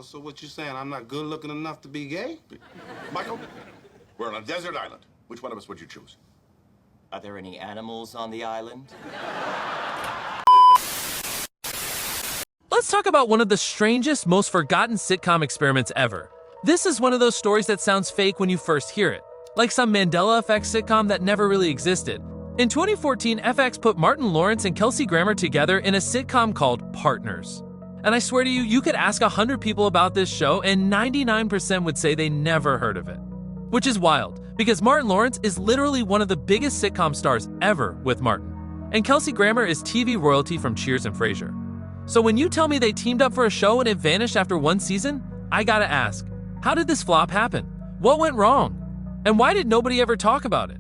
Oh, so what you saying? I'm not good looking enough to be gay? Michael, we're on a desert island. Which one of us would you choose? Are there any animals on the island? Let's talk about one of the strangest, most forgotten sitcom experiments ever. This is one of those stories that sounds fake when you first hear it, like some Mandela Effect sitcom that never really existed. In 2014, FX put Martin Lawrence and Kelsey Grammer together in a sitcom called Partners. And I swear to you, you could ask 100 people about this show and 99% would say they never heard of it. Which is wild, because Martin Lawrence is literally one of the biggest sitcom stars ever with Martin. And Kelsey Grammer is TV royalty from Cheers and Frasier. So when you tell me they teamed up for a show and it vanished after one season, I gotta ask, how did this flop happen? What went wrong? And why did nobody ever talk about it?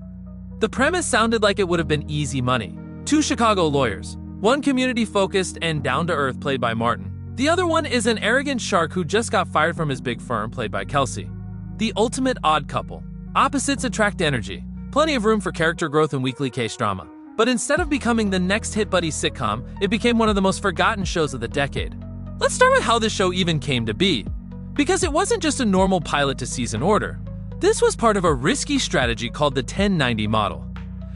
The premise sounded like it would have been easy money. Two Chicago lawyers, one community-focused and down-to-earth played by Martin. The other one is an arrogant shark who just got fired from his big firm played by Kelsey. The ultimate odd couple. Opposites attract energy. Plenty of room for character growth and weekly case drama. But instead of becoming the next hit buddy sitcom, it became one of the most forgotten shows of the decade. Let's start with how this show even came to be. Because it wasn't just a normal pilot to season order. This was part of a risky strategy called the 10/90 model.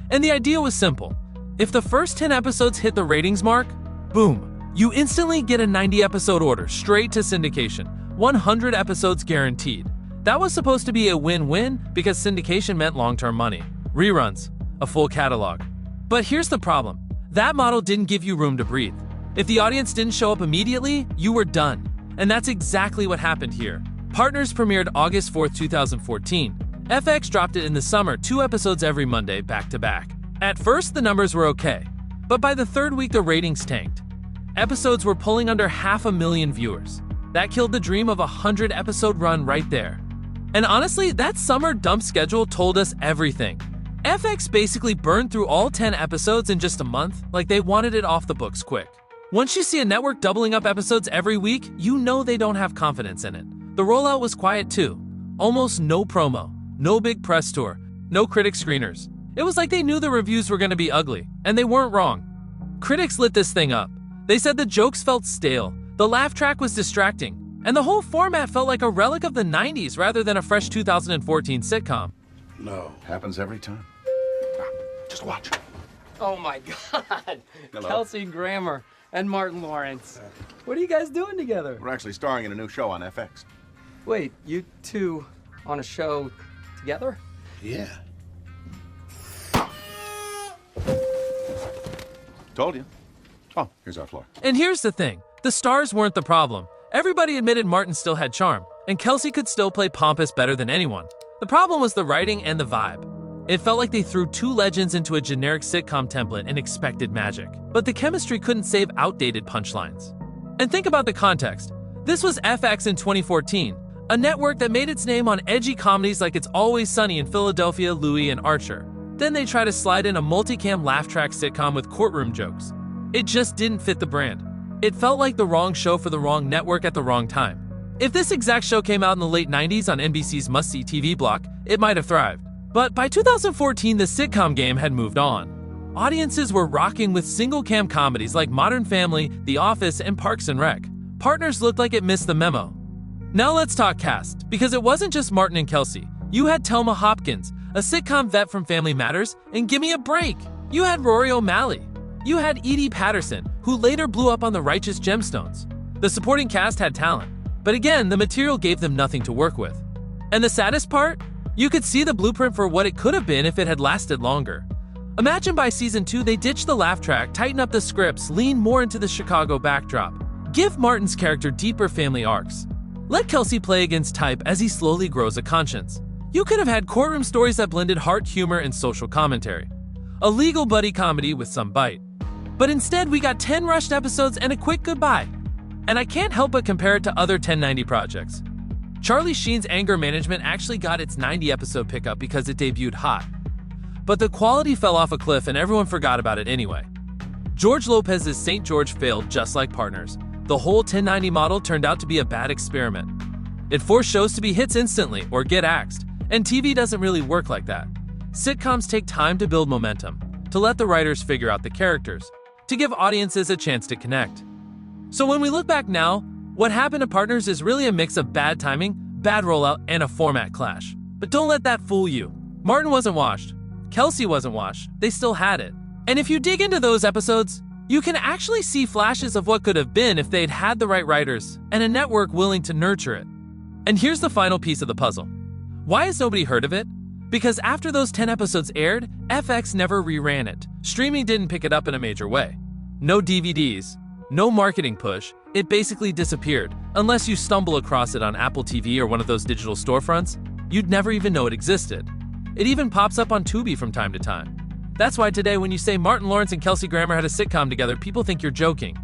And the idea was simple. If the first 10 episodes hit the ratings mark, boom, you instantly get a 90-episode order straight to syndication, 100 episodes guaranteed. That was supposed to be a win-win because syndication meant long-term money, reruns, a full catalog. But here's the problem. That model didn't give you room to breathe. If the audience didn't show up immediately, you were done. And that's exactly what happened here. Partners premiered August 4th, 2014. FX dropped it in the summer, 2 episodes every Monday, back-to-back. At first, the numbers were okay. But by the third week, the ratings tanked. Episodes were pulling under 500,000 viewers. That killed the dream of a 100-episode run right there. And honestly, that summer dump schedule told us everything. FX basically burned through all 10 episodes in just a month, like they wanted it off the books quick. Once you see a network doubling up episodes every week, you know they don't have confidence in it. The rollout was quiet too. Almost no promo, no big press tour, no critic screeners. It was like they knew the reviews were gonna be ugly, and they weren't wrong. Critics lit this thing up. They said the jokes felt stale, the laugh track was distracting, and the whole format felt like a relic of the 90s rather than a fresh 2014 sitcom. No. Happens every time. Just watch. Oh my God. Hello. Kelsey Grammer and Martin Lawrence. What are you guys doing together? We're actually starring in a new show on FX. Wait, you two on a show together? Yeah. Told you. Oh, here's our floor. And here's the thing, the stars weren't the problem. Everybody admitted Martin still had charm, and Kelsey could still play pompous better than anyone. The problem was the writing and the vibe. It felt like they threw two legends into a generic sitcom template and expected magic. But the chemistry couldn't save outdated punchlines. And think about the context. This was FX in 2014, a network that made its name on edgy comedies like It's Always Sunny in Philadelphia, Louie, and Archer. Then they tried to slide in a multicam laugh track sitcom with courtroom jokes. It just didn't fit the brand. It felt like the wrong show for the wrong network at the wrong time. If this exact show came out in the late 90s on NBC's must-see TV block, it might have thrived. But by 2014, the sitcom game had moved on. Audiences were rocking with single-cam comedies like Modern Family, The Office, and Parks and Rec. Partners looked like it missed the memo. Now let's talk cast, because it wasn't just Martin and Kelsey. You had Thelma Hopkins, a sitcom vet from Family Matters, and give me a break. You had Rory O'Malley. You had Edie Patterson, who later blew up on The Righteous Gemstones. The supporting cast had talent, but again, the material gave them nothing to work with. And the saddest part? You could see the blueprint for what it could have been if it had lasted longer. Imagine by season 2 they ditched the laugh track, tighten up the scripts, lean more into the Chicago backdrop. Give Martin's character deeper family arcs. Let Kelsey play against type as he slowly grows a conscience. You could have had courtroom stories that blended heart humor and social commentary. A legal buddy comedy with some bite. But instead we got 10 rushed episodes and a quick goodbye. And I can't help but compare it to other 10/90 projects. Charlie Sheen's Anger Management actually got its 90-episode pickup because it debuted hot. But the quality fell off a cliff and everyone forgot about it anyway. George Lopez's St. George failed just like Partners. The whole 10/90 model turned out to be a bad experiment. It forced shows to be hits instantly or get axed, and TV doesn't really work like that. Sitcoms take time to build momentum, to let the writers figure out the characters, to give audiences a chance to connect. So when we look back now, What happened to Partners is really a mix of bad timing, bad rollout, and a format clash. But don't let that fool you. Martin wasn't washed. Kelsey wasn't washed. They still had it. And if you dig into those episodes, you can actually see flashes of what could have been if they'd had the right writers and a network willing to nurture it. And here's the final piece of the puzzle. Why has nobody heard of it? Because after those 10 episodes aired, FX never reran it. Streaming didn't pick it up in a major way. No DVDs, no marketing push, it basically disappeared. Unless you stumble across it on Apple TV or one of those digital storefronts, you'd never even know it existed. It even pops up on Tubi from time to time. That's why today when you say Martin Lawrence and Kelsey Grammer had a sitcom together, people think you're joking.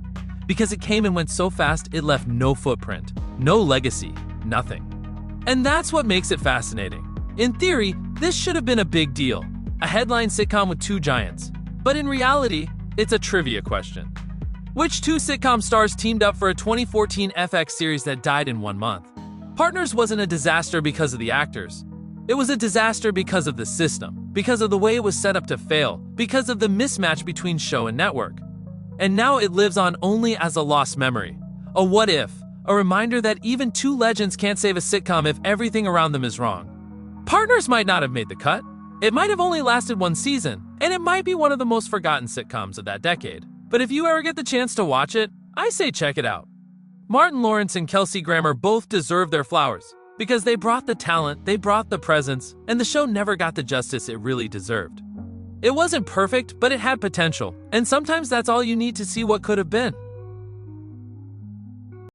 Because it came and went so fast, it left no footprint, no legacy, nothing. And that's what makes it fascinating. In theory, this should have been a big deal, a headline sitcom with two giants. But in reality, it's a trivia question. Which two sitcom stars teamed up for a 2014 FX series that died in 1 month? Partners wasn't a disaster because of the actors. It was a disaster because of the system, because of the way it was set up to fail, because of the mismatch between show and network. And now it lives on only as a lost memory, a what if, a reminder that even two legends can't save a sitcom if everything around them is wrong. Partners might not have made the cut. It might have only lasted 1 season, and it might be one of the most forgotten sitcoms of that decade. But if you ever get the chance to watch it, I say check it out. Martin Lawrence and Kelsey Grammer both deserve their flowers, because they brought the talent, they brought the presence, and the show never got the justice it really deserved. It wasn't perfect, but it had potential, and sometimes that's all you need to see what could have been.